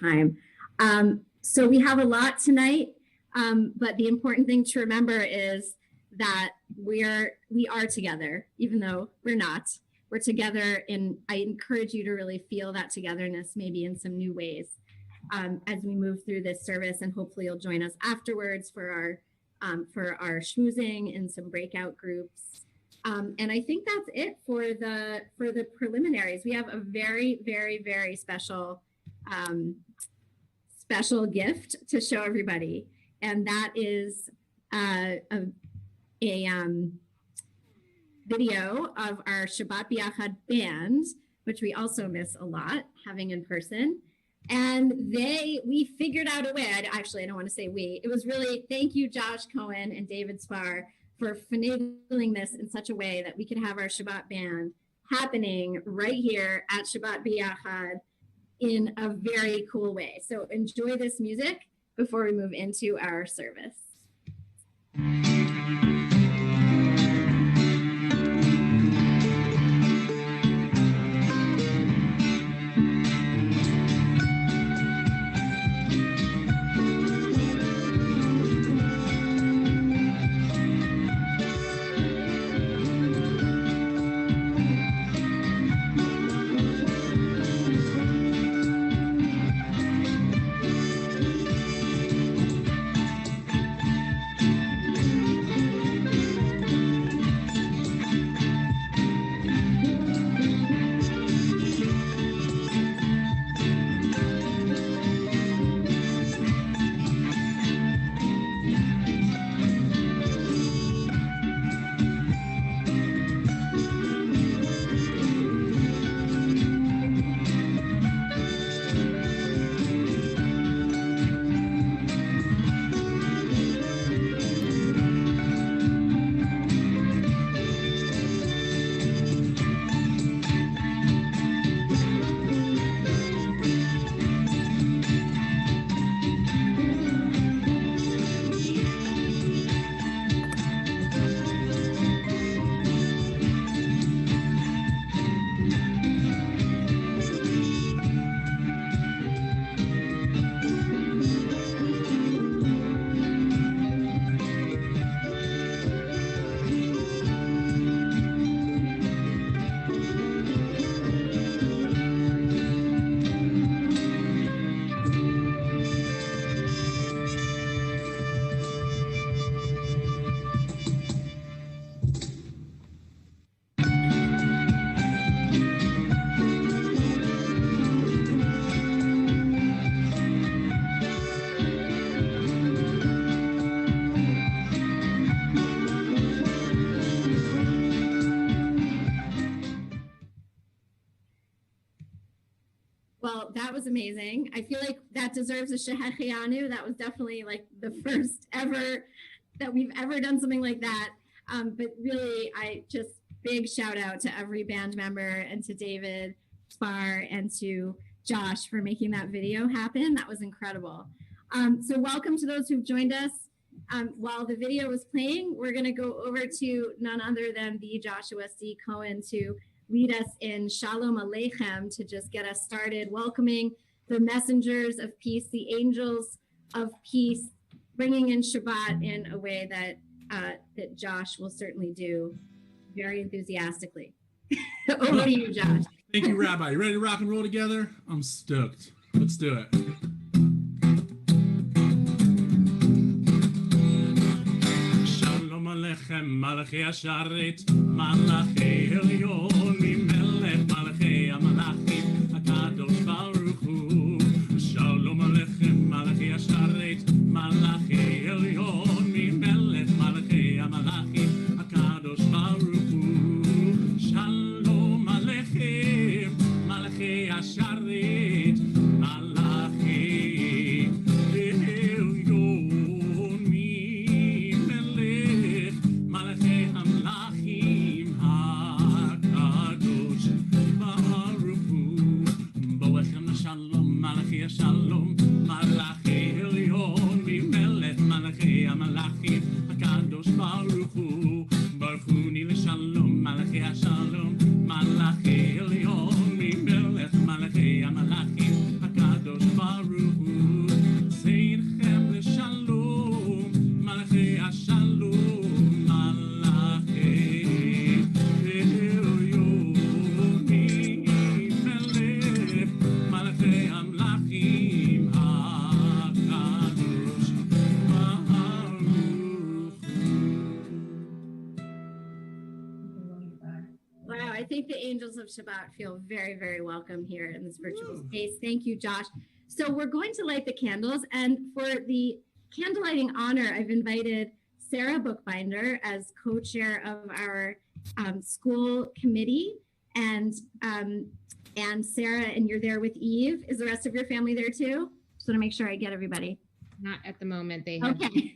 time. So we have a lot tonight, but the important thing to remember is that we are together, even though we're not. We're together, and I encourage you to really feel that togetherness maybe in some new ways as we move through this service, and hopefully you'll join us afterwards for our schmoozing and some breakout groups. And I think that's it for the preliminaries. We have a very, very, very special gift to show everybody, and that is a video of our Shabbat B'Yachad band, which we also miss a lot having in person. And we figured out a way. I don't want to say we. It was really, thank you, Josh Cohen and David Spar, for finagling this in such a way that we could have our Shabbat band happening right here at Shabbat B'Yachad in a very cool way. So enjoy this music before we move into our service. Well, that was amazing. I feel like that deserves a Shehechianu. That was definitely like the first ever that we've ever done something like that. But really, big shout out to every band member and to David Spar and to Josh for making that video happen. That was incredible. So welcome to those who've joined us. While the video was playing, we're going to go over to none other than the Joshua C. Cohen to lead us in Shalom Aleichem, to just get us started, welcoming the messengers of peace, the angels of peace, bringing in Shabbat in a way that that Josh will certainly do very enthusiastically. Over to you, Josh. Thank you, Rabbi. You ready to rock and roll together? I'm stoked. Let's do it. Shalom Aleichem, Malachi Asharet, Malachi Elyon. Malachi Amalachim, Akadosh Baruch Hu. Shalom Aleichem, Malachi Asharet, Malachi Elyon, Melech Malachi Amalachim, Akadosh Baruch Hu. Shalom Aleichem, Malachi Asharet, Malachi Elyon, Melech Malachi Amalachim. I think the angels of Shabbat feel very, very welcome here in this virtual space. Thank you, Josh. So we're going to light the candles, and for the candlelighting honor, I've invited Sarah Bookbinder as co-chair of our school committee, and Sarah, and you're there with Eve. Is the rest of your family there too? Just want to make sure I get everybody. Not at the moment. They have okay.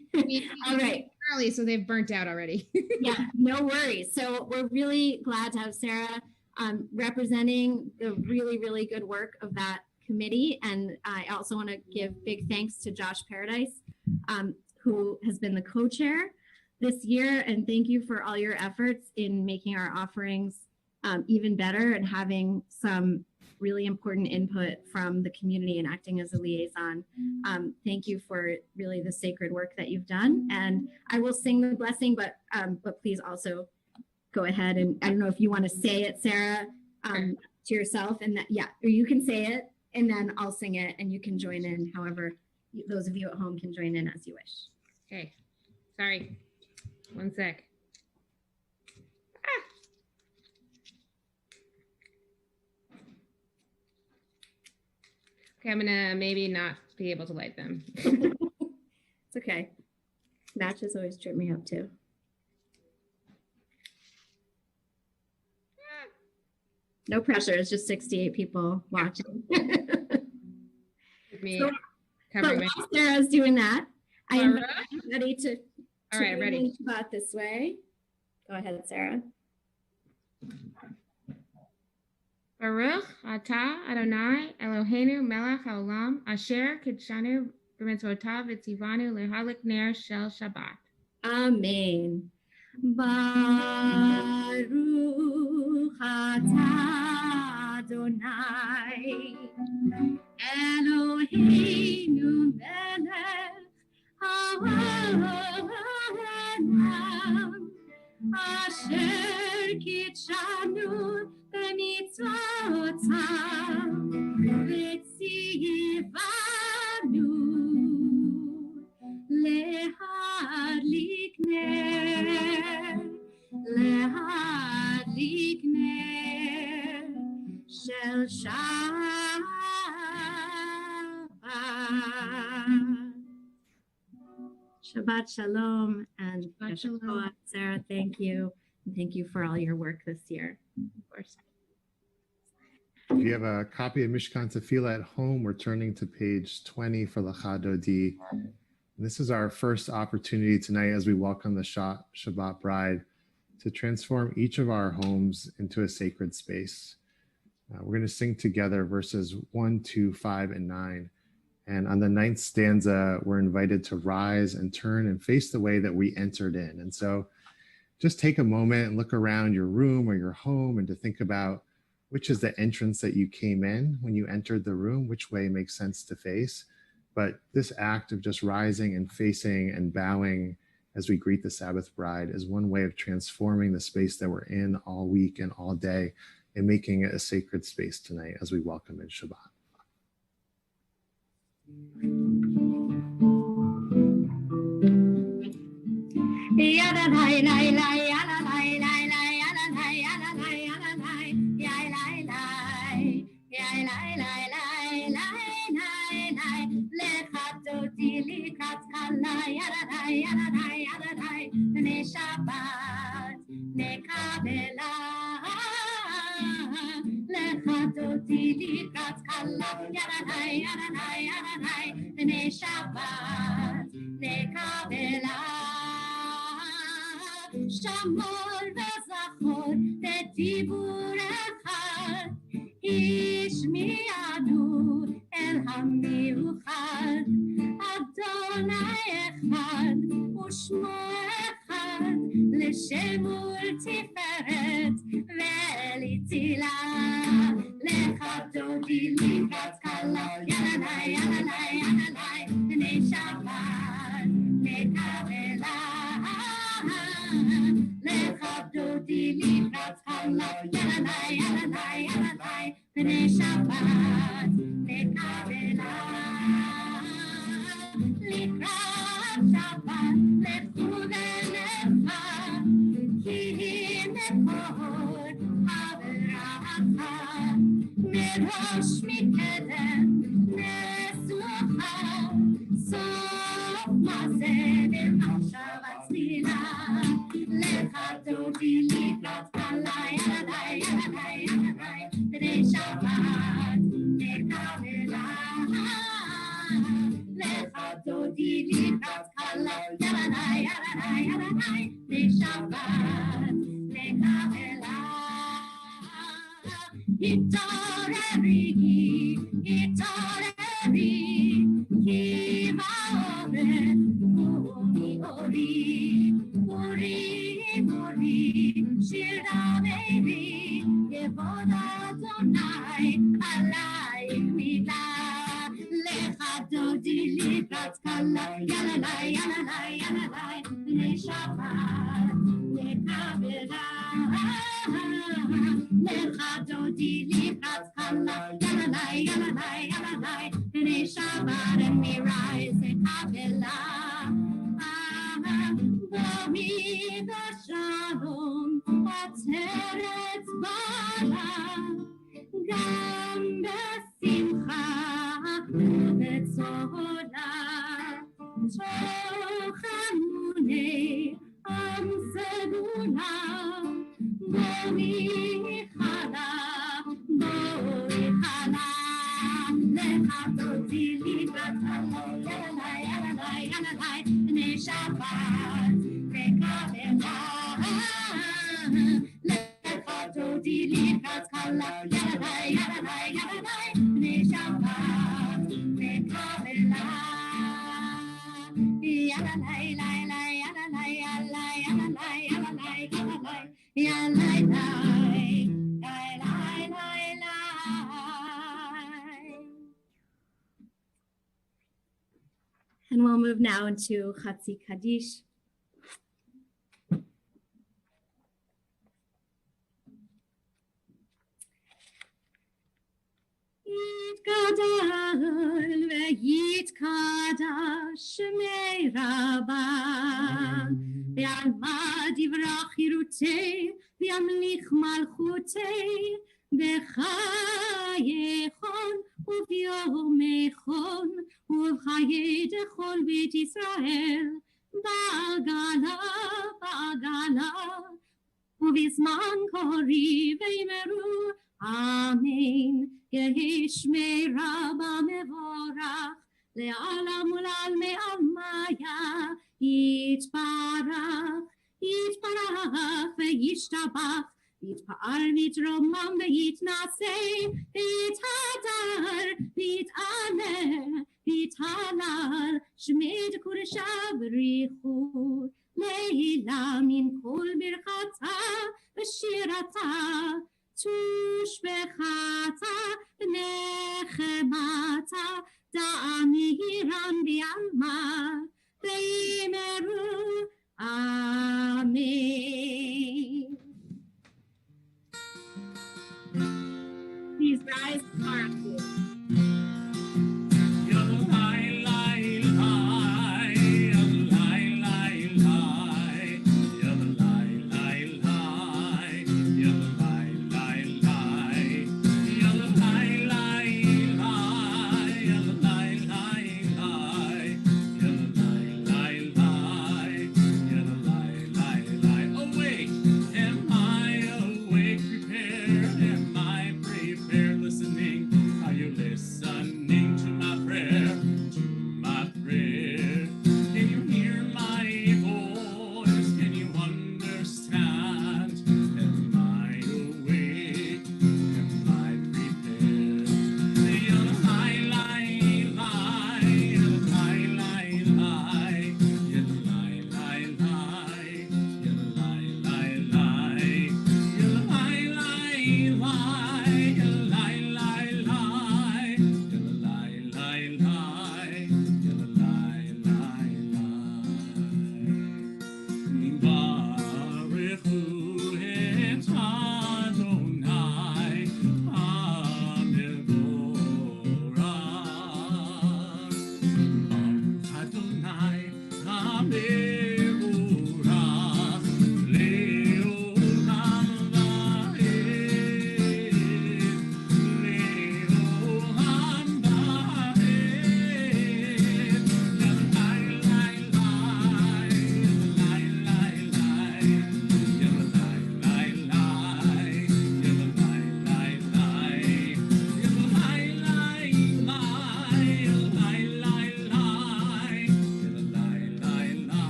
All right. Early, so they've burnt out already. Yeah, no worries. So we're really glad to have Sarah representing the really, really good work of that committee. And I also want to give big thanks to Josh Paradise, who has been the co-chair this year. And thank you for all your efforts in making our offerings even better and having some really important input from the community and acting as a liaison. Thank you for really the sacred work that you've done. And I will sing the blessing, but please also go ahead and I don't know if you want to say it, Sarah, to yourself, and that, yeah, or you can say it and then I'll sing it and you can join in however those of you at home can join in as you wish. Okay, sorry, one sec. Okay, I'm gonna maybe not be able to light them. It's okay. Matches always trip me up too. No pressure. It's just 68 people watching. Me So, covering but my. while Sarah's doing that, I invite Sarah? everybody to All right, ready. Shabbat this way. Go ahead, Sarah. Baruch atah Adonai Eloheinu melech haolam asher kidshanu b'mitzvotav v'tzivanu lehalik ner shel Shabbat. Amen. Baruch atah Adonai Eloheinu melech haolam asher kidshanu b'mitzvotav v'tzivanu להדליק נר של Shabbat Shalom and Shabbat Shalom. Sarah, thank you. And thank you for all your work this year. Of course. If you have a copy of Mishkan Tefillah at home, we're turning to page 20 for Lecha Dodi. This is our first opportunity tonight as we welcome the Shabbat bride to transform each of our homes into a sacred space. We're going to sing together verses 1, 2, 5, and 9. And on the 9th stanza, we're invited to rise and turn and face the way that we entered in. And so just take a moment and look around your room or your home and to think about which is the entrance that you came in when you entered the room, which way makes sense to face. But this act of just rising and facing and bowing as we greet the Sabbath bride is one way of transforming the space that we're in all week and all day and making it a sacred space tonight as we welcome in Shabbat. שמור וזכור בדיבור אחד, השמיענו אל המיוחד, אדוני אחד ושמו אחד, לשם ולתפארת ולצילה. לך דודי לקראת כלה, ילדי ילדי ילדי, בני שבת נקבלה. לך דודי לקראת כלה, ילדי ילדי ילדי, בני שבת נקבלה. לקראת שבת לכו ונלכה, כי הנה כל בראש מתקדם, נסוחה, סוף מעשה במחשבה צלילה, לך דודי לקראת קלה, ילדיי, ילדיי, ילדיי, בני שבת נקבלה. לך דודי לקראת קלה, ילדיי, ילדיי, ילדיי, בני שבת נקבלה. התעוררי, התעוררי, כי באובן אורי אורי, אורי אורי, שיר דמרי, יבוד אדוני עלייך מילה. לך דודי לקראת קלה, יללי, יללי, יללי, בני שבת נקבלה. לך דודי לקראת קלה, יללי, יללי, יללי, בני שבת ומירייס נקבלה. בואי בשלום עצרת בלה, גם בשמחה ובצהלה, תוך המוני עם סגולה. בואי חלה, בואי חלה, לך דודי לקראת קלה, יללי, יללי, יללי, בני שבת נקבלה. לך דודי לקראת קלה, יללי, יללי, יללי, בני שבת נקבלה. יללי, יללי, יללי, יללי, יללי, יללי, יללי, and we'll move now into Chatzi Kaddish. Yitgadal ve'yitkadash shmei Rabbah, ve'alma divrach hirutei, ve'amlich malchutei, b'chayechon u'b'yomechon, ובחיי דכל בית ישראל, בעגלה, בעגלה, ובזמן קורי ויאמרו, אמן, יהי שמי רבה מבורך, לעולם ולעלמי עלמיה, יתברך, יתברך וישתבח, יתפאר ויתרומם ויתנשא, ויתהדר ויתעלה, ויתהלל שמי קודשה בריחו, לילה מן כל ברכתה ושירתה, תושבחתה ונחמתה, דאמירן בעלמה, ויאמרו אמן. Please rise for our food.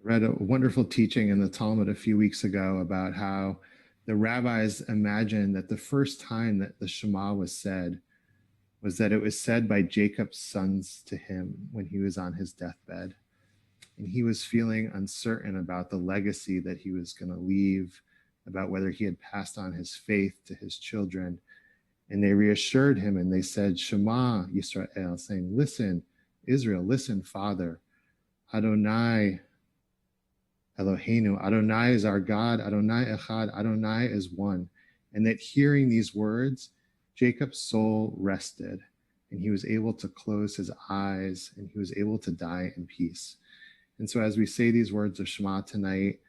read a wonderful teaching in the Talmud a few weeks ago about how the rabbis imagined that the first time that the Shema was said was that it was said by Jacob's sons to him when he was on his deathbed. And he was feeling uncertain about the legacy that he was going to leave, about whether he had passed on his faith to his children. And they reassured him and they said, Shema Yisrael, saying, listen, Israel, listen, Father, Adonai Eloheinu, Adonai is our God, Adonai Echad, Adonai is one. And that hearing these words, Jacob's soul rested and he was able to close his eyes and he was able to die in peace. And so as we say these words of Shema tonight,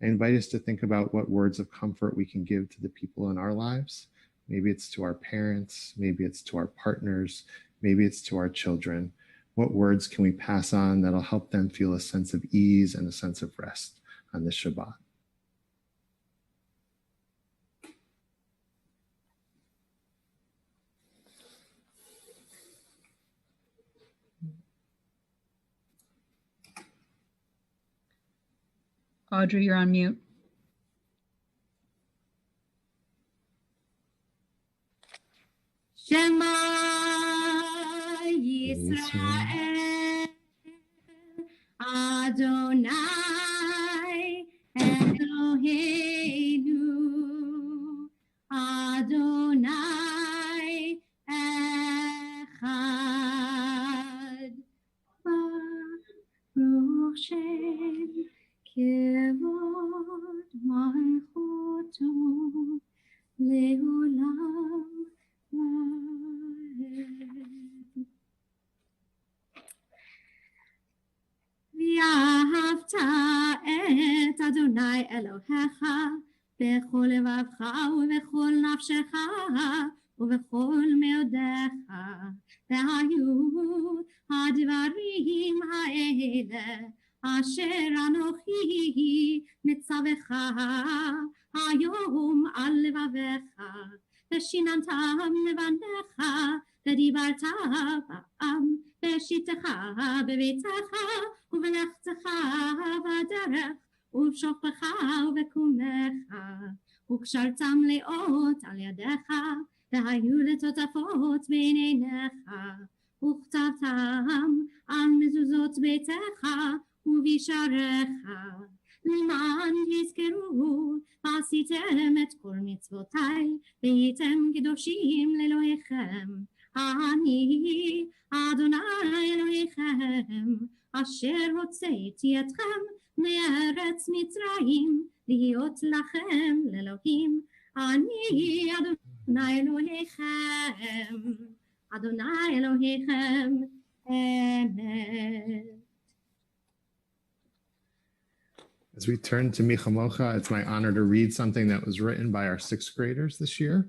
I invite us to think about what words of comfort we can give to the people in our lives. Maybe it's to our parents, maybe it's to our partners, maybe it's to our children. What words can we pass on that'll help them feel a sense of ease and a sense of rest on this Shabbat? Audrey, you're on mute. Shema Yisrael, Adonai Eloheinu, Adonai Echad, Baruch Shem Kevod Malchuto Leolam. ואהבת את אדוני אלוהיך בכל לבבך ובכל נפשך ובכל מאודיך, והיו הדברים האלה אשר אנוכי מצווך היום על לבביך, ושיננתם לבניך, ודיברת בעם, בשיטתך, בביתך, ובלכתך בדרך, ובשוכבך ובקומך, וקשרתם לאות על ידיך, והיו לטוטפות בין עיניך, וכתבתם על מזוזות ביתך ובשעריך, למען יזכרו ועשיתם את כל מצוותיי, והייתם קדושים לאלוהיכם. אני אדוני אלוהיכם, אשר הוצאתי אתכם מארץ מצרים, להיות לכם לאלוהים. אני אדוני אלוהיכם, אדוני אלוהיכם אמת. As we turn to Michamocha, it's my honor to read something that was written by our sixth graders this year.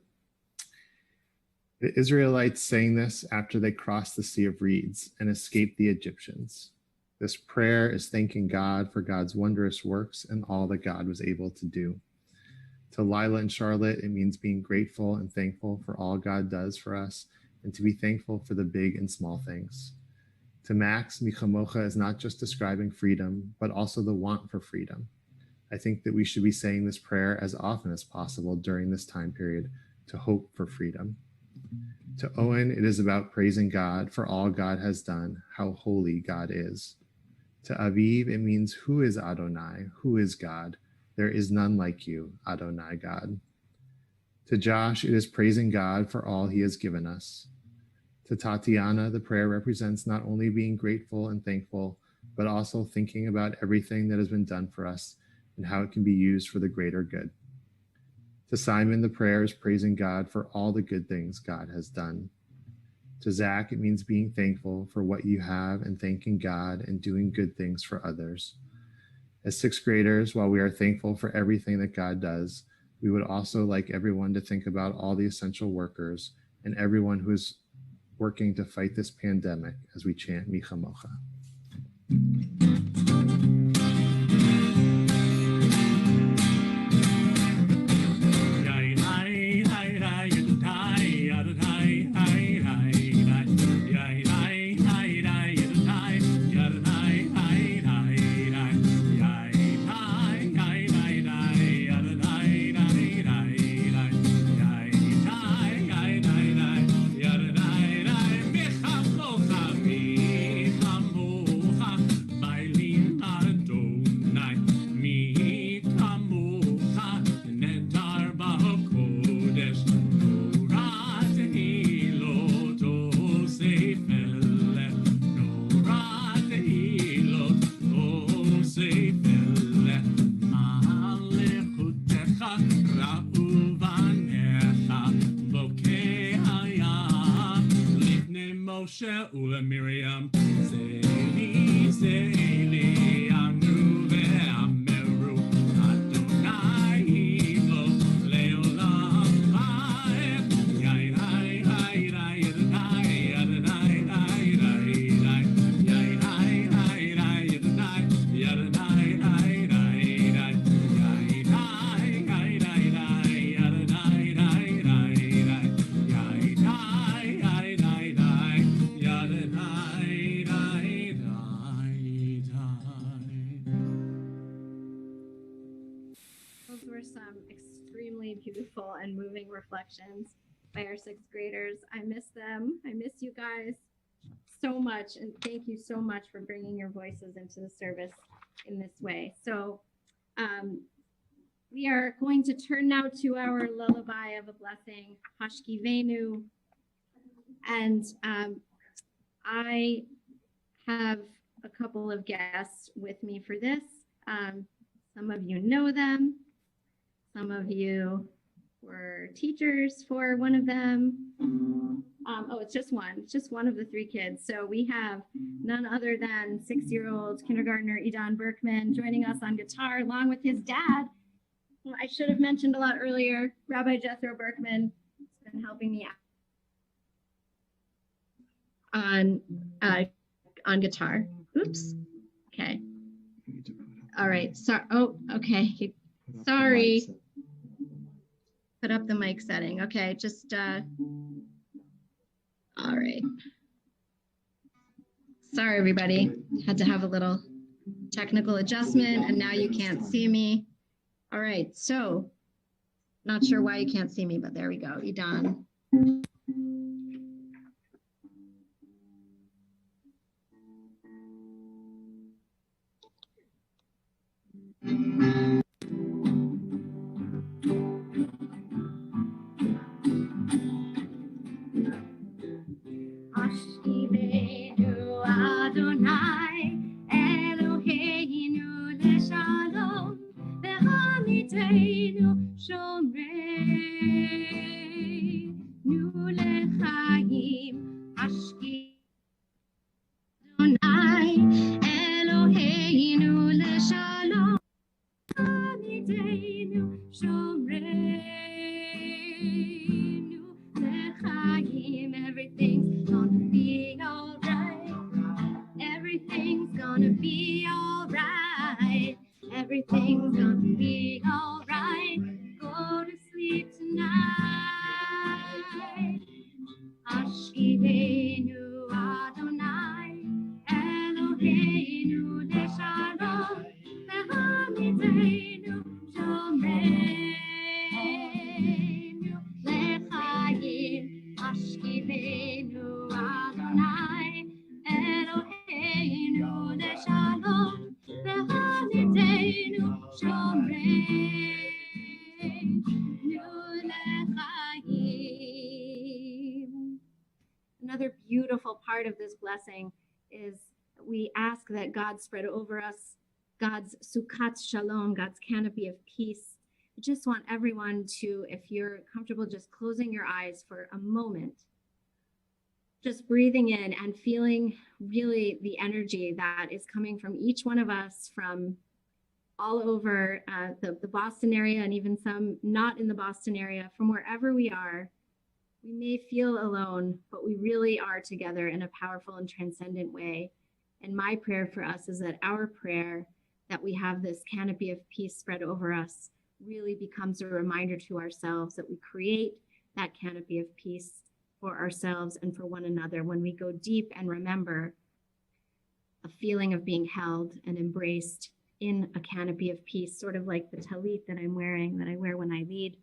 The Israelites sang this after they crossed the Sea of Reeds and escaped the Egyptians. This prayer is thanking God for God's wondrous works and all that God was able to do. To Lila and Charlotte, it means being grateful and thankful for all God does for us and to be thankful for the big and small things. To Max, Michamocha is not just describing freedom, but also the want for freedom. I think that we should be saying this prayer as often as possible during this time period to hope for freedom. To Owen, it is about praising God for all God has done, how holy God is. To Aviv, it means who is Adonai, who is God? There is none like you, Adonai God. To Josh, it is praising God for all he has given us. To Tatiana, the prayer represents not only being grateful and thankful, but also thinking about everything that has been done for us and how it can be used for the greater good. To Simon, the prayer is praising God for all the good things God has done. To Zach, it means being thankful for what you have and thanking God and doing good things for others. As sixth graders, while we are thankful for everything that God does, we would also like everyone to think about all the essential workers and everyone who is working to fight this pandemic as we chant Michamocha. Moshe ule Miriam. Seili, Seili, Anu ve'ameru, Adonai Hilo, Leolam Haed. Yai, hai, hai, rai, Adonai, Adonai, rai, rai, rai. Yai, hai, hai, rai, Adonai, Adonai, rai, rai, rai. Yai, hai, hai, rai, rai, Adonai, rai, rai, rai. Yai, hai, hai, rai, rai, Adonai, rai, rai, rai. Those were some extremely beautiful and moving reflections by our sixth graders. I miss them. I miss you guys so much. And thank you so much for bringing your voices into the service in this way. So we are going to turn now to our lullaby of a blessing, Hashkivenu. And I have a couple of guests with me for this. Some of you know them. Some of you were teachers for one of them. It's just one of the three kids. So we have none other than 6-year-old kindergartner Idan Berkman joining us on guitar, along with his dad. Well, I should have mentioned a lot earlier, Rabbi Jethro Berkman has been helping me on guitar. Oops. Okay. All right. So, okay. Sorry. Put up the mic setting. Okay, just all right. Sorry, everybody. Had to have a little technical adjustment, and now you can't see me. All right, so not sure why you can't see me, but there we go. Idan. Hashkivenu Adonai Eloheinu leshalom ve'hamidenu shomreinu lechaim. Hashkivenu Adonai Eloheinu leshalom ve'hamidenu shomreinu lechaim. Everything's gonna be alright. Everything's gonna be alright. Everything's gonna be alright. Go to sleep tonight. Hashkivenu Adonai Eloheinu leshalom ve'hamidenu shomreinu lechaim. Hashkivenu Adonai Eloheinu leshalom ve'hamidenu shomreinu lechaim. Another beautiful part of this blessing is we ask that God spread over us God's Sukkot Shalom, God's canopy of peace. I just want everyone to, if you're comfortable, just closing your eyes for a moment, just breathing in and feeling really the energy that is coming from each one of us from all over the Boston area, and even some not in the Boston area, from wherever we are. We may feel alone, but we really are together in a powerful and transcendent way. And my prayer for us is that our prayer, that we have this canopy of peace spread over us, really becomes a reminder to ourselves that we create that canopy of peace for ourselves and for one another when we go deep and remember a feeling of being held and embraced in a canopy of peace, sort of like the talit that I'm wearing, that I wear when I lead.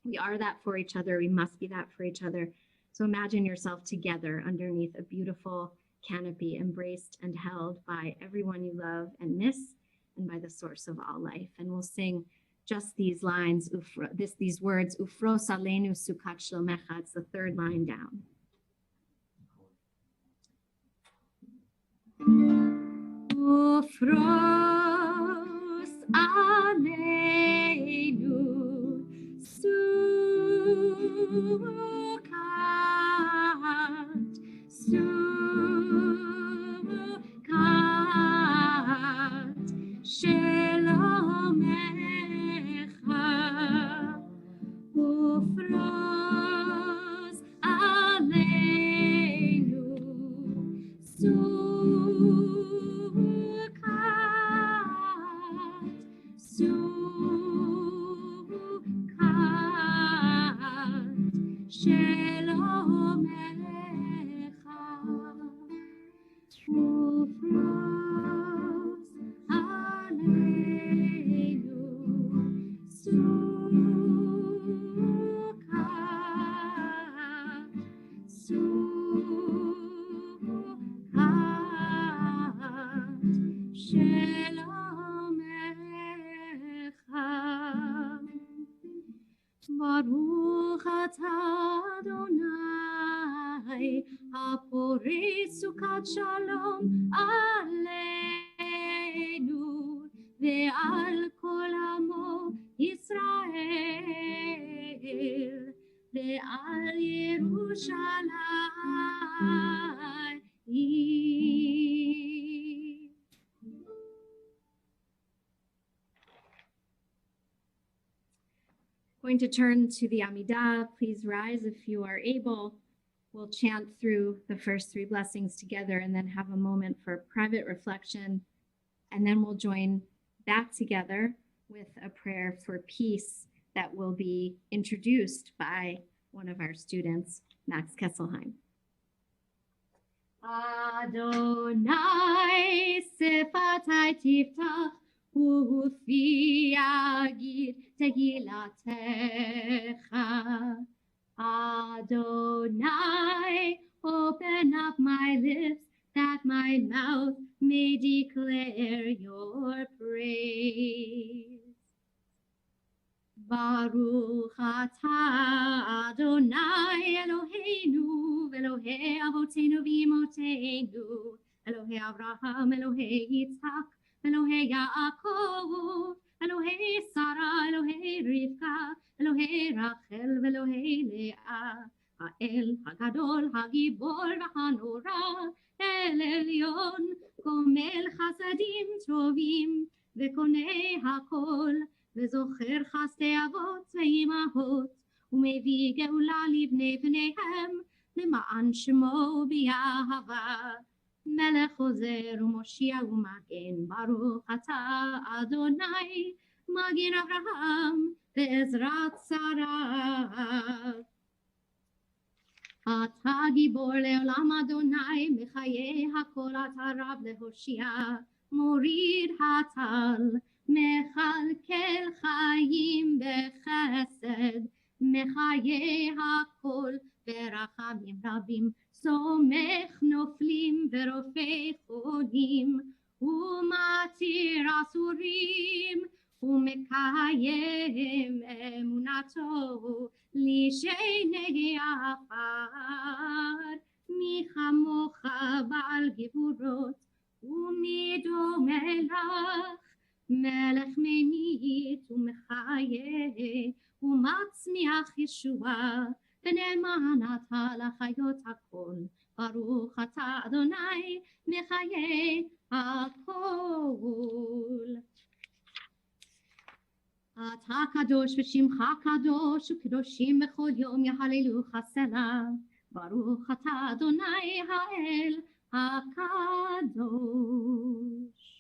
We are that for each other. We must be that for each other. So imagine yourself together underneath a beautiful canopy, embraced and held by everyone you love and miss, and by the source of all life. And we'll sing just these lines, these words, Ufros aleinu sukat shlomecha. It's the third line down. Ufros aleinu sukat סוכת שלומך ופרוס עלינו סוכת שלומך ופרוס עלינו ברוך אתה אדוני הפורש סוכת שלום עלינו ועל כל עמו ישראל ועל ירושלים. Going to turn to the Amidah. Please rise if you are able. We'll chant through the first three blessings together and then have a moment for private reflection. And then we'll join back together with a prayer for peace that will be introduced by one of our students, Max Kesselheim. Adonai sefatai tiftach ufi yagid tehilatecha. Adonai, open up my lips that my mouth may declare your praise. Baruch atah Adonai Eloheinu Elohei Avotenu v'imotenu Elohei Avraham Elohei Yitzhak Elohei Yaakov Elohei Sarah Elohei Rivka Elohei Rachel Elohei Leah Ha'el Hagadol Hagibor v'hanora El Elyon Gomel Chasadim Tovim v'konei hakol וזוכר חסדי אבות ואימהות, ומביא גאולה לבני בניהם, למען שמו באהבה. מלך עוזר ומושיע ומגן, ברוך אתה אדוני, מגן אברהם ועזרת שרה. אתה גיבור לעולם אדוני, מחיי הכל אתה רב להושיע, מוריד הטל, מכלכל חיים בחסד, מחיי הכל ברחמים רבים, סומך נופלים ורופא חולים, ומתיר אסורים, ומקיים אמונתו לשני עפר. מי כמוך בעל גבורות, ומי דומה לך, מלך ממית ומחיה ומצמיח ישועה, ונאמן אתה לחיות הכל. ברוך אתה אדוני מחיי הכל. אתה קדוש ושמך קדוש, וקדושים בכל יום יהללוך סלה. ברוך אתה אדוני האל הקדוש.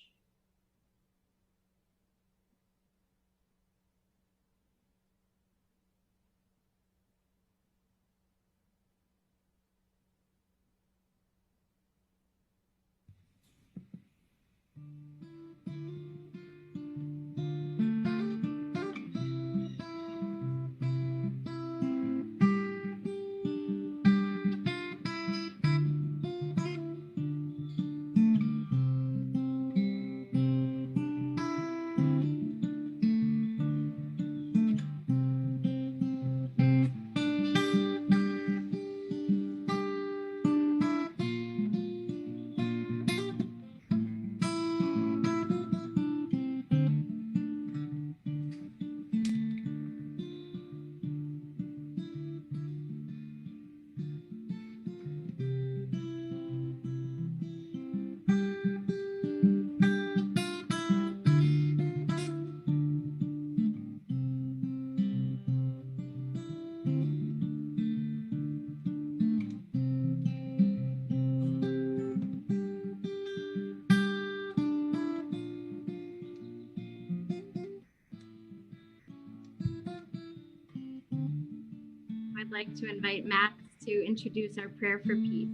like to invite Max to introduce our prayer for peace.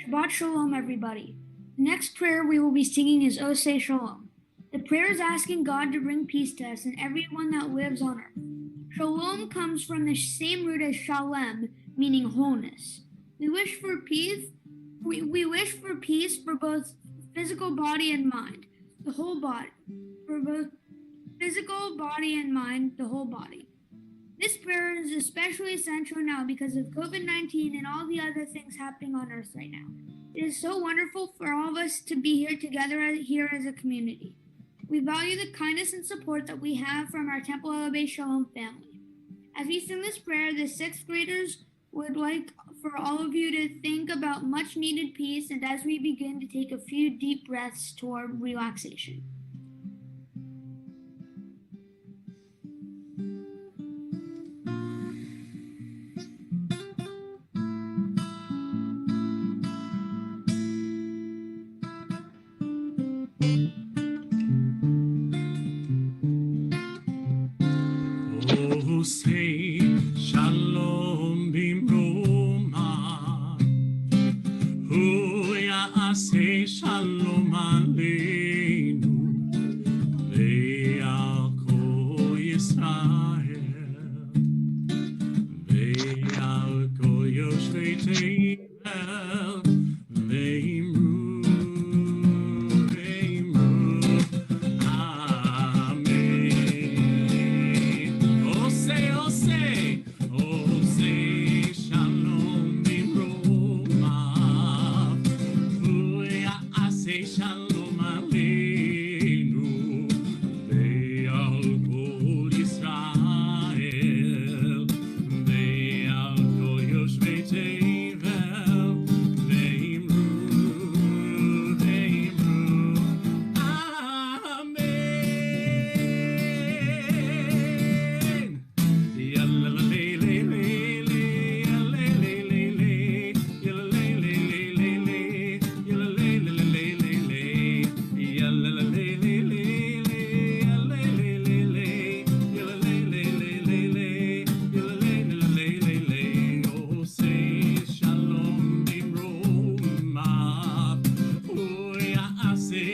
Shabbat Shalom, everybody. The next prayer we will be singing is Ohabei Shalom. The prayer is asking God to bring peace to us and everyone that lives on earth. Shalom comes from the same root as shalem, meaning wholeness. We wish for peace. We wish for peace for both physical body and mind, the whole body. For both physical body and mind, the whole body. This prayer is especially essential now because of COVID-19 and all the other things happening on earth right now. It is so wonderful for all of us to be here together here as a community. We value the kindness and support that we have from our Temple Ohabei Shalom family. As we sing this prayer, the sixth graders would like for all of you to think about much needed peace, and as we begin to take a few deep breaths toward relaxation. Ohabei Shalom Bimroma, Ohabei Shalom Aleinu, Ve'al Kol Yisrael, Ve'al Kol Yoshvei Tevel, Ve'imru, Ohabei Shalom Bimroma, Ohabei Shalom Aleinu, Ve'al Kol Yisrael, Ve'al Kol Yoshvei Tevel, Ve'imru, Amen.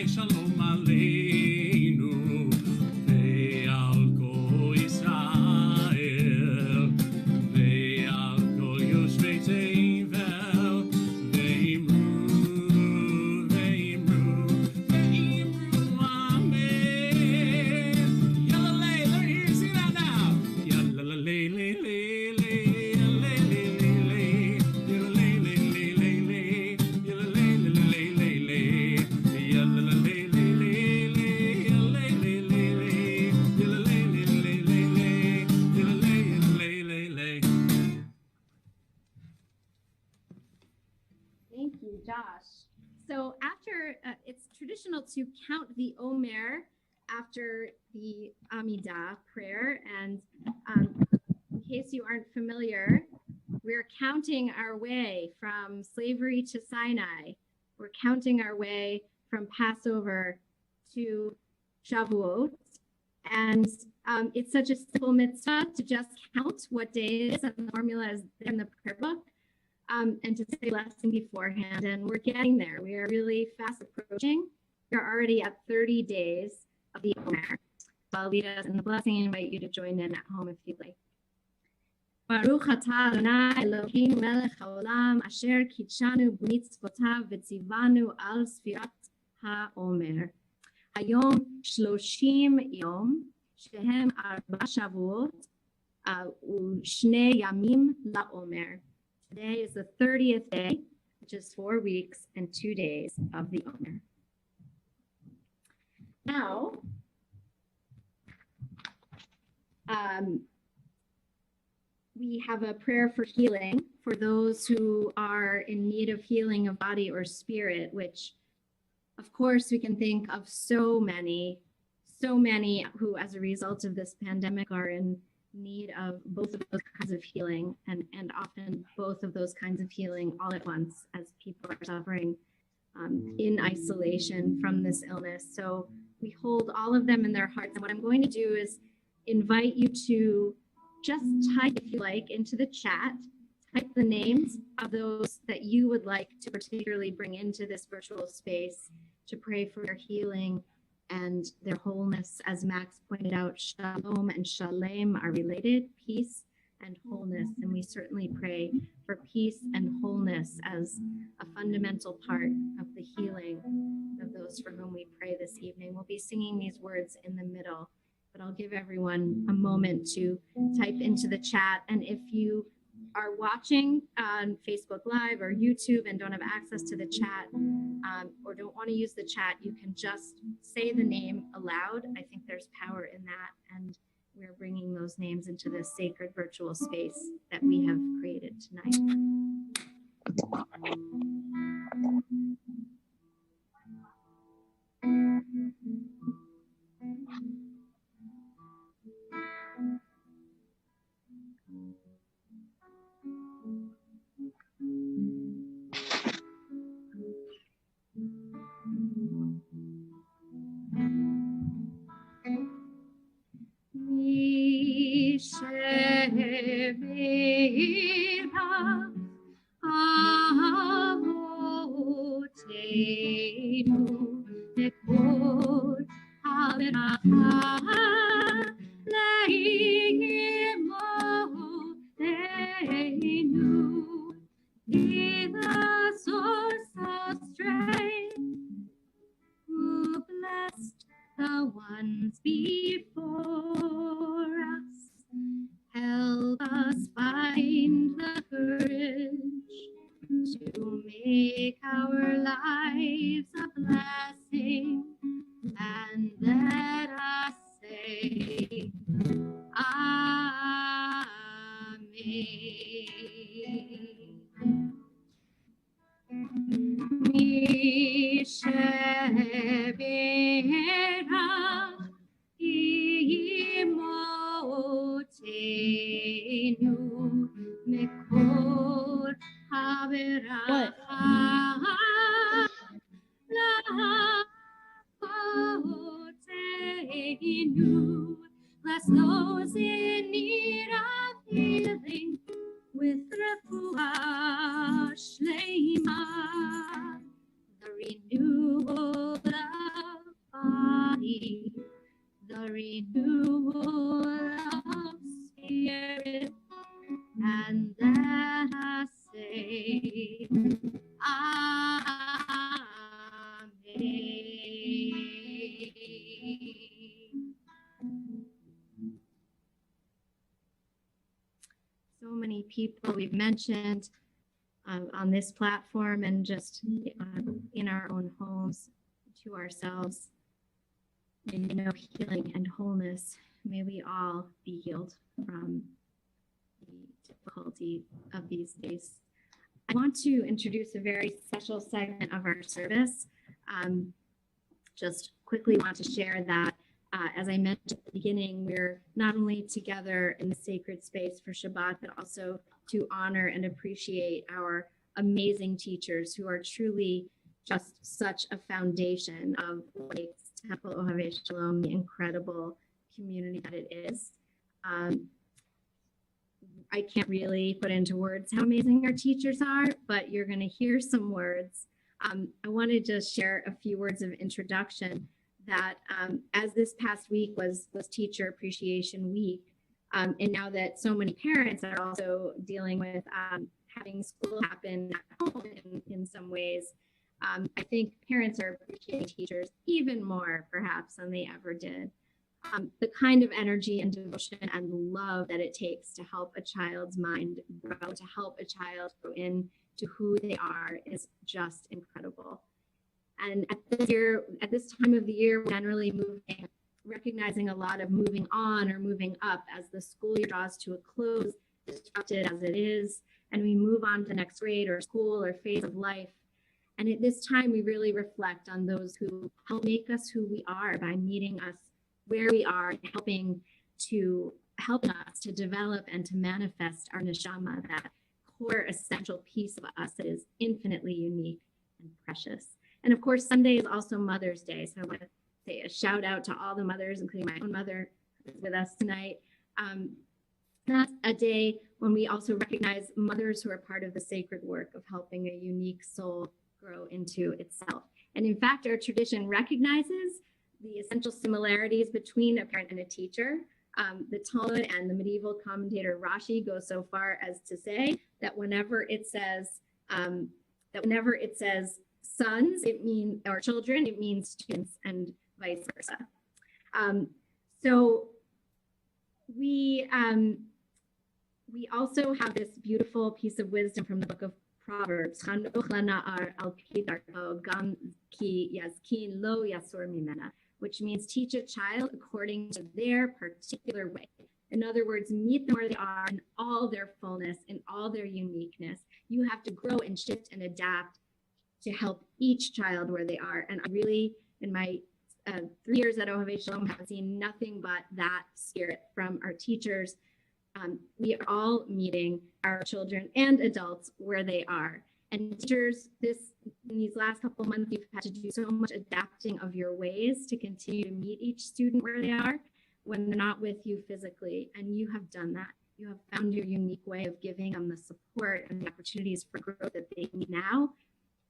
Shalom Aleinu, Ve'al Kol Yisrael, Ve'al Kol Yoshvei Tevel, Ve'imru, Amen. Yalalei, let me hear you sing that now. Yalalei, Thank you, Josh. So after, it's traditional to count the Omer after the Amidah prayer. And in case you aren't familiar, we're counting our way from slavery to Sinai. We're counting our way from Passover to Shavuot. And it's such a simple mitzvah to just count what day it is, and the formula is in the prayer book. And to say blessing beforehand, and we're getting there. We are really fast approaching. We're already at 30 days of the Omer. So I'll lead us in the blessing and invite you to join in at home if you'd like. Baruch atah Adonai Eloheinu melech haolam asher kitshanu b'mitzvotav v'tzivanu al sfirat ha'omer. Hayom 30 yom shehem arba shavuot u'shnei yamim la'omer. Today is the 30th day, which is 4 weeks and 2 days of the Omer. Now, we have a prayer for healing for those who are in need of healing of body or spirit, which, of course, we can think of so many who, as a result of this pandemic, are in need of both of those kinds of healing, and often both of those kinds of healing all at once as people are suffering in isolation from this illness. So we hold all of them in their hearts. And what I'm going to do is invite you to just type, if you like, into the chat, type the names of those that you would like to particularly bring into this virtual space to pray for their healing and their wholeness. As Max pointed out, shalom and shalem are related, peace and wholeness. And we certainly pray for peace and wholeness as a fundamental part of the healing of those for whom we pray this evening. We'll be singing these words in the middle, but I'll give everyone a moment to type into the chat. And if you are watching on Facebook Live or YouTube and don't have access to the chat, or don't want to use the chat, you can just say the name aloud. I think there's power in that, and we're bringing those names into this sacred virtual space that we have created tonight. Be the source of strength, who blessed the ones before us. Help us find the courage to make our lives a blessing, and let us say, Amen. Misheberach imotenu mekor haberacha la'akotenu. Bless those in need of healing with refuah shleima, the renewal of body, the renewal of spirit, and let us say, Amen. So many people we've mentioned on this platform and just in our own homes to ourselves. May we know healing and wholeness. May we all be healed from the difficulty of these days. I want to introduce a very special segment of our service. Just quickly want to share that, as I mentioned at the beginning, we're not only together in the sacred space for Shabbat, but also to honor and appreciate our amazing teachers who are truly just such a foundation of what makes Temple Ohabei Shalom the incredible community that it is. I can't really put into words how amazing our teachers are, but you're going to hear some words. I want to just share a few words of introduction that as this past week was Teacher Appreciation Week, and now that so many parents are also dealing with having school happen at home in some ways, I think parents are appreciating teachers even more perhaps than they ever did. The kind of energy and devotion and love that it takes to help a child's mind grow, to help a child grow into who they are is just incredible. And at this time of the year, we're generally recognizing a lot of moving on or moving up as the school year draws to a close, disrupted as it is, and we move on to the next grade or school or phase of life. And at this time, we really reflect on those who help make us who we are by meeting us where we are and helping us to develop and to manifest our neshama, that core essential piece of us that is infinitely unique and precious. And of course, Sunday is also Mother's Day. So I want to say a shout out to all the mothers, including my own mother who's with us tonight. That's a day when we also recognize mothers who are part of the sacred work of helping a unique soul grow into itself. And in fact, our tradition recognizes the essential similarities between a parent and a teacher. The Talmud and the medieval commentator Rashi go so far as to say that whenever it says sons, it means, or children, it means students, and vice versa. So we also have this beautiful piece of wisdom from the book of Proverbs, which means teach a child according to their particular way. In other words, meet them where they are in all their fullness, in all their uniqueness. You have to grow and shift and adapt to help each child where they are. And I really, in my 3 years at Ohabei Shalom, have seen nothing but that spirit from our teachers. We are all meeting our children and adults where they are. And teachers, in these last couple of months, you've had to do so much adapting of your ways to continue to meet each student where they are when they're not with you physically. And you have done that. You have found your unique way of giving them the support and the opportunities for growth that they need now.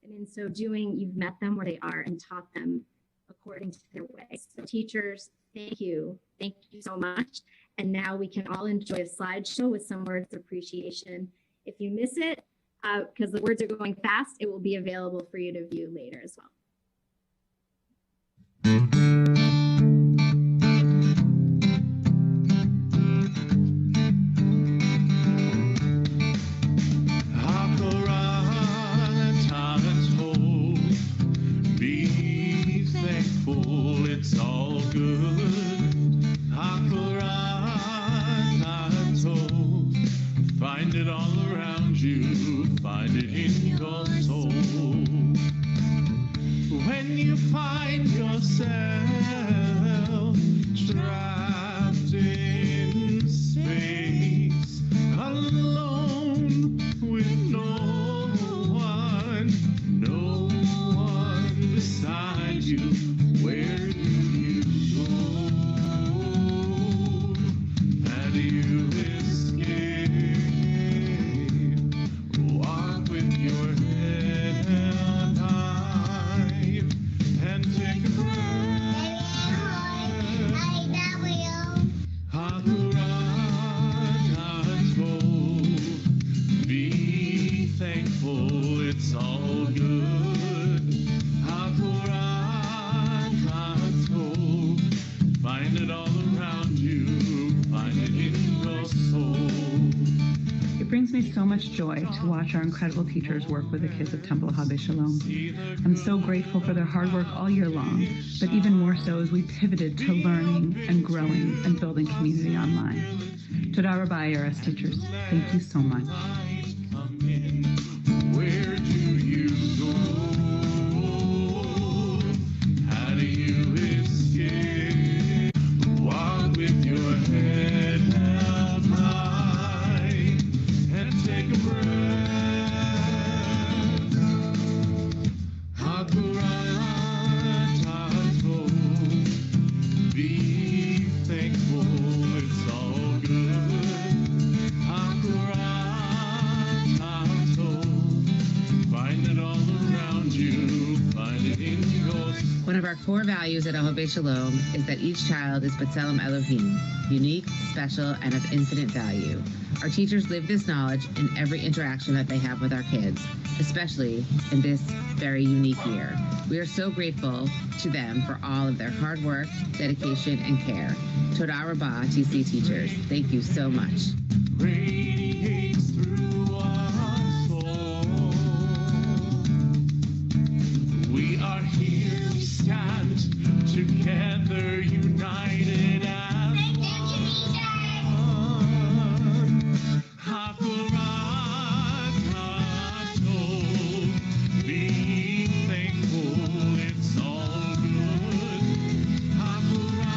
And in so doing, you've met them where they are and taught them according to their ways. So teachers, thank you. Thank you so much. And now we can all enjoy a slideshow with some words of appreciation. If you miss it, because the words are going fast, it will be available for you to view later as well. Be thankful, it's all good. Find it all around you, find it in your soul. When you find yourself trapped in space, alone with no one beside you, where do you go? How do you your head held high and take a breath. Be thankful, it's all good. Find it all around you, find it in your soul. It brings me so much joy to watch our incredible teachers work with the kids of Temple Ohabei Shalom. I'm so grateful for their hard work all year long, but even more so as we pivoted to learning and growing and building community online. Toda Rabbi, Eres teachers. Thank you so much. Where do you go? How do you escape? Walk with your head held high and take a breath. Be thankful, it's all good. Find it all around you, find it in your. One of our core values at Ohabei Shalom is that each child is B'Tselem Elohim, unique, special, and of infinite value. Our teachers live this knowledge in every interaction that they have with our kids, especially in this very unique year. We are so grateful to them for all of their hard work, dedication, and care. Toda Rabah, TC teachers. Thank you so much. Radiates through our soul. We are here, we stand together, united as one. Hakurat Hatov. Be thankful, it's all good. Hakurat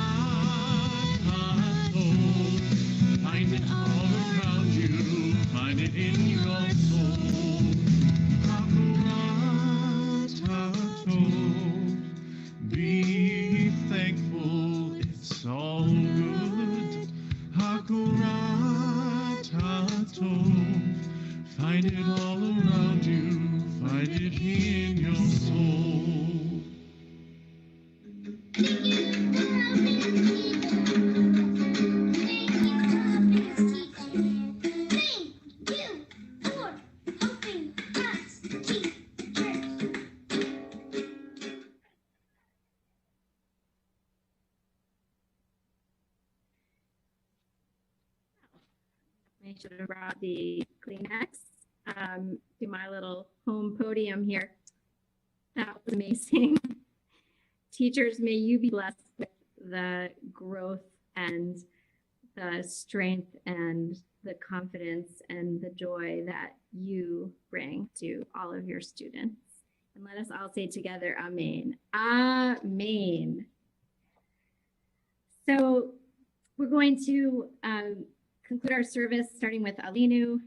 Hatov. Find it all around you, find it in your soul. Hakurat Hatov. Be thankful, it's all good. Hakurat Find it all around you. Find it in your soul. I should have brought the Kleenex to my little home podium here. That was amazing. Teachers, may you be blessed with the growth and the strength and the confidence and the joy that you bring to all of your students. And let us all say together, Amen. Amen. So we're going to conclude our service starting with Alinu,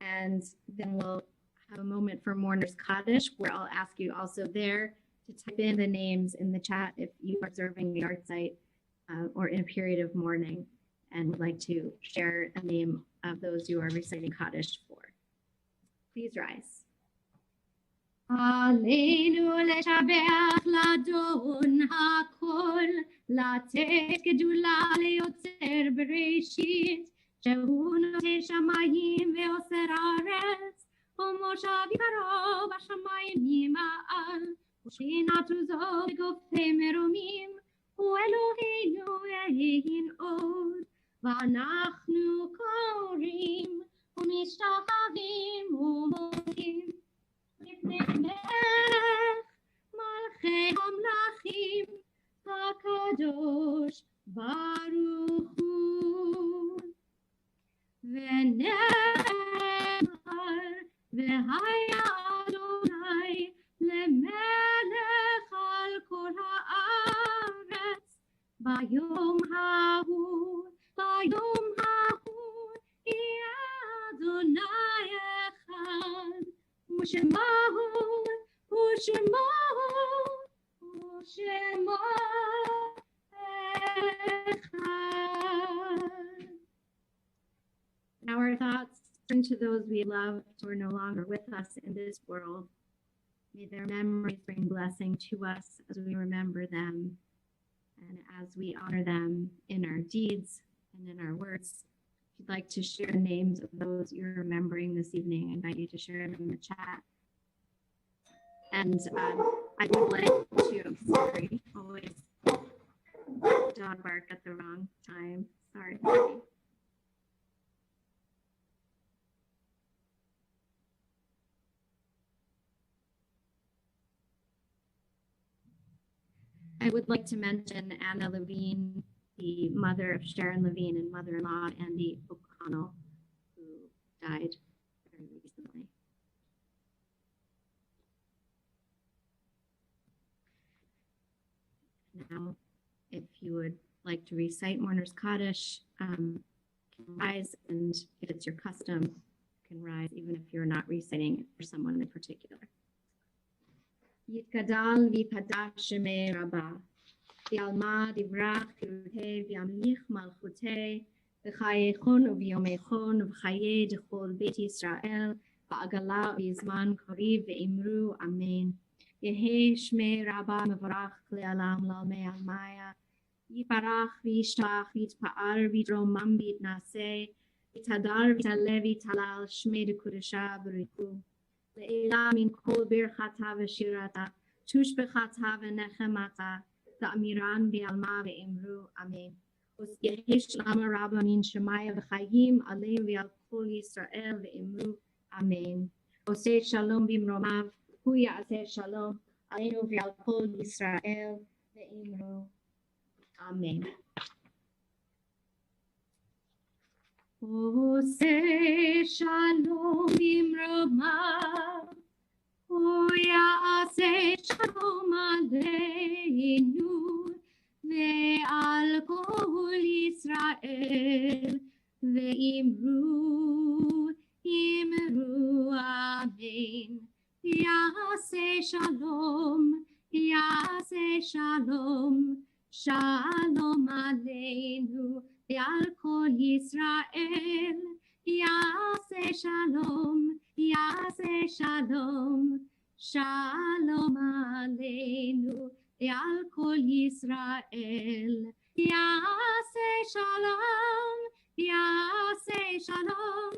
and then we'll have a moment for Mourner's Kaddish, where I'll ask you also there to type in the names in the chat if you are observing the art site or in a period of mourning and would like to share a name of those you are reciting Kaddish for. Please rise. עלינו לשבח לאדון הכל, לתת גדולה ליוצר בראשית, שהוא נוטה שמיים ועושה ארץ, ומושב עיקרו בשמיים ממעל, ושכינת עוזו בגופי מרומים, הוא אלוהינו ינעוד, ואנחנו קוראים ומשתחווים ומודים. לפני מלך מלכי המלכים הקדוש ברוך הוא ונאמר והיה אדוני למלך על כל הארץ ביום ההוא יהיה אדוני אחד ושמהו אחד. Now our thoughts turn to those we love who are no longer with us in this world. May their memories bring blessing to us as we remember them and as we honor them in our deeds and in our words. If you'd like to share the names of those you're remembering this evening, I invite you to share them in the chat. And I would like to, sorry, always dog bark at the wrong time. Sorry. I would like to mention Anna Levine, the mother of Sharon Levine and mother-in-law Andy O'Connell, who died very recently. Now, if you would like to recite Mourner's Kaddish, can rise, and if it's your custom, you can rise even if you're not reciting it for someone in particular. יתגדל ויתהדק שמי רבה, ויעלמה דברך חירותי וימליך מלכותי, בחייכון וביומייכון ובחיי דכל בית ישראל, בעגלה ובזמן קריב ואמרו אמן. יהי שמי רבה מבורך לעולם לעולמי עלמיה, יפרח וישתבח ויתפאר ויתרומם ויתנשא, יתהדר ויתעלה ויתהלל שמי דקודשה בריחו. לעילה מן כל ברכתה ושירתה, תושבחתה ונחמתה, תאמירן בעלמה ואמרו אמן. יהי שלמה רבה מן שמיה וחיים עליהם ועל כל ישראל ואמרו אמן. עושה שלום במרומיו, הוא יעשה שלום עלינו ועל כל ישראל ואמרו אמן. עושה שלום במרומיו, הוא יעשה שלום עלינו ועל כל ישראל ואמרו אמן. יעשה שלום, שלום עלינו ועל כל ישראל, יעשה שלום Shalom, Shalom Aleinu, Ve'al Kol Yisrael. Yaseh Shalom, Yaseh Shalom,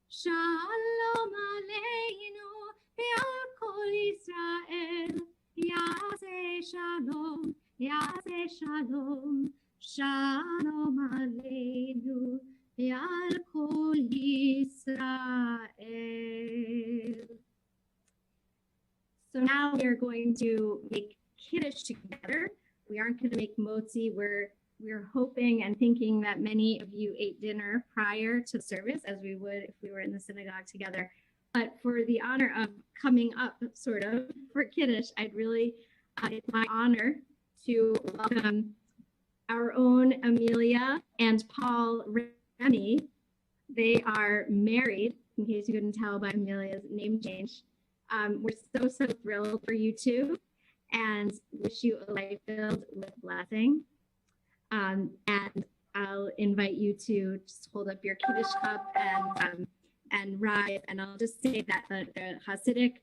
Shalom Aleinu, Ve'al Kol Yisrael. Yaseh Shalom, Yaseh Shalom, Shalom Aleinu, Ve'al Kol Yisrael. So now we are going to make Kiddush together. We aren't going to make motzi. We're hoping and thinking that many of you ate dinner prior to the service, as we would if we were in the synagogue together. But for the honor of coming up, sort of, for Kiddush, it's my honor to welcome our own Amelia and Paul Remy. They are married, in case you couldn't tell by Amelia's name change. We're so thrilled for you two and wish you a life filled with blessing. And I'll invite you to just hold up your Kiddush cup and rise. And I'll just say that the Hasidic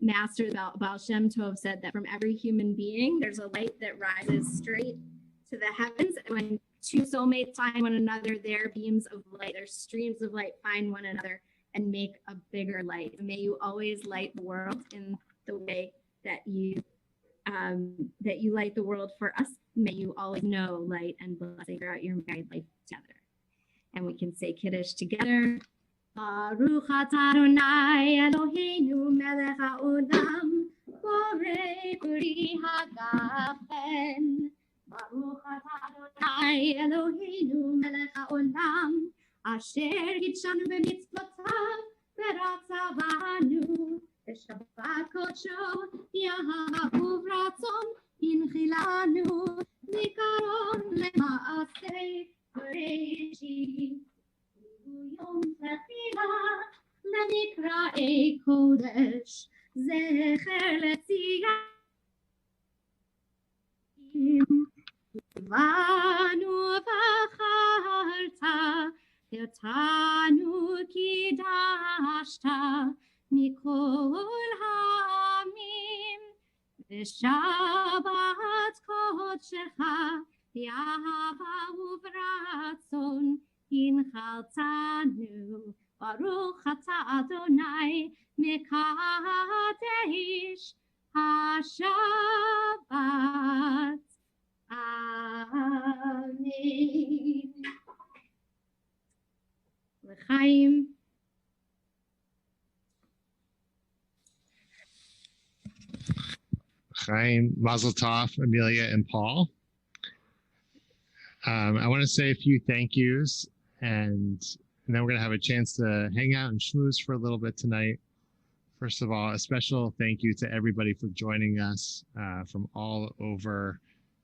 master Baal Shem Tov said that from every human being, there's a light that rises straight to the heavens. And when two soulmates find one another, their beams of light, their streams of light find one another and make a bigger light. May you always light the world in the way that you light the world for us. May you always know light and blessing throughout your married life together. And we can say Kiddush together. Baruch atah Adonai Eloheinu melech haolam, borei peri hagafen. Baruch atah Adonai Eloheinu melech haolam, asher kitshanu b'mitzvotav v'ratzavanu b'shabbat kodsho yahavu v'ratzon inchilanu zikaron lema'aseh bereshit. Yom tefila lenekrai kodesh zecher letziyim vanu v'charta yotanu kidashta mikol ha'amim v'shabbat kodshecha yahava uvratzon Inchaltanu, Baruch atah Adonai, Mekadesh HaShabbat. Amen. L'chaim. Chaim, Mazel Tov, Amelia and Paul. I want to say a few thank yous, and then we're going to have a chance to hang out and schmooze for a little bit tonight. First of all, a special thank you to everybody for joining us from all over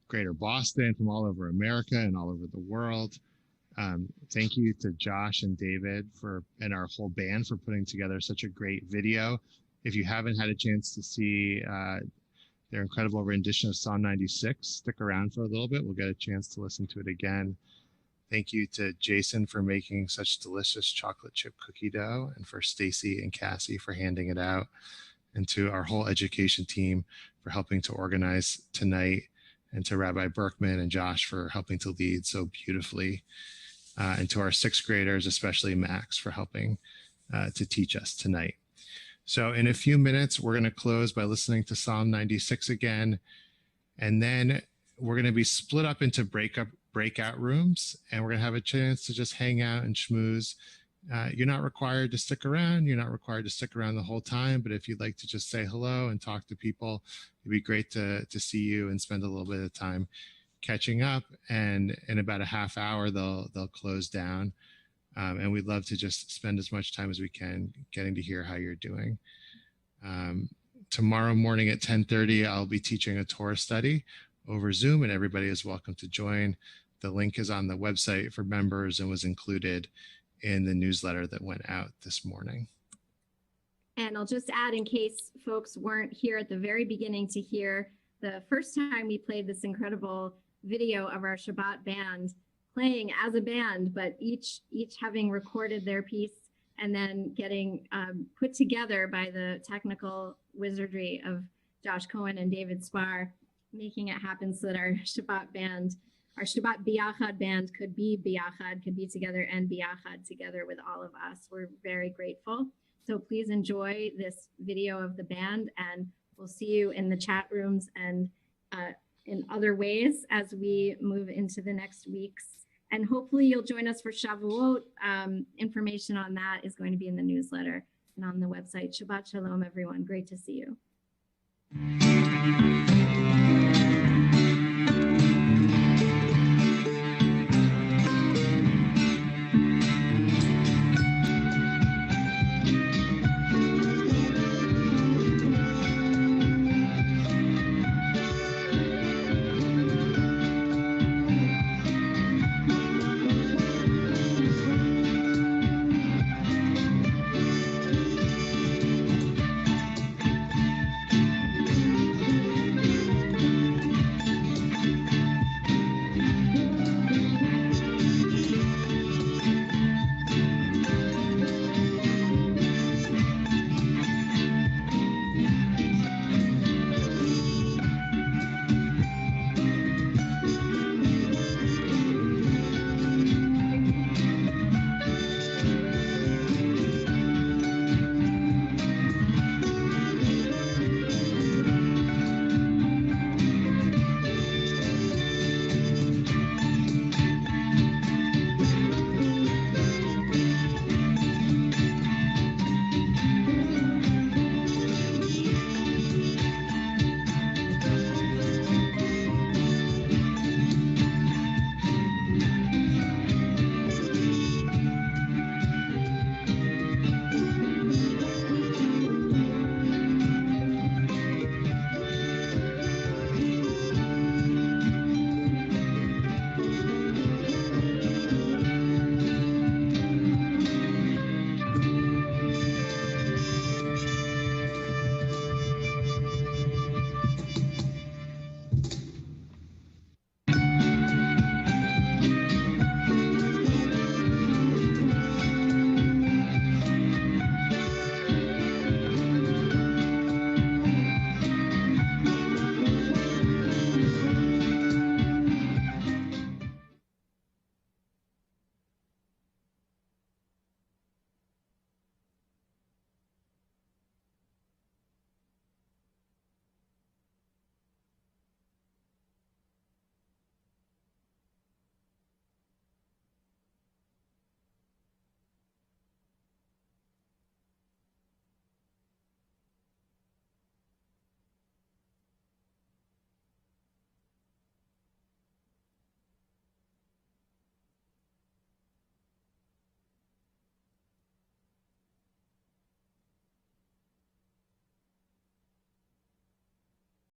Greater Boston, from all over America and all over the world. Thank you to Josh and David and our whole band for putting together such a great video. If you haven't had a chance to see their incredible rendition of Psalm 96, stick around for a little bit. We'll get a chance to listen to it again. Thank you to Jason for making such delicious chocolate chip cookie dough, and for Stacy and Cassie for handing it out, and to our whole education team for helping to organize tonight, and to Rabbi Berkman and Josh for helping to lead so beautifully, and to our sixth graders, especially Max, for helping to teach us tonight. So in a few minutes, we're going to close by listening to Psalm 96 again, and then we're going to be split up into breakout rooms, and we're going to have a chance to just hang out and schmooze. You're not required to stick around. You're not required to stick around the whole time, but if you'd like to just say hello and talk to people, it'd be great to see you and spend a little bit of time catching up. And in about a half hour, they'll close down. And we'd love to just spend as much time as we can getting to hear how you're doing. Tomorrow morning at 10:30, I'll be teaching a Torah study over Zoom, and everybody is welcome to join. The link is on the website for members and was included in the newsletter that went out this morning. And I'll just add, in case folks weren't here at the very beginning to hear the first time we played this incredible video of our Shabbat band playing as a band, but each having recorded their piece and then getting put together by the technical wizardry of Josh Cohen and David Spar, making it happen so that our Shabbat band, our Shabbat Biachad band could be Biachad, could be together and Biachad together with all of us. We're very grateful. So please enjoy this video of the band, and we'll see you in the chat rooms and in other ways as we move into the next weeks. And hopefully you'll join us for Shavuot. Information on that is going to be in the newsletter and on the website. Shabbat Shalom, everyone. Great to see you.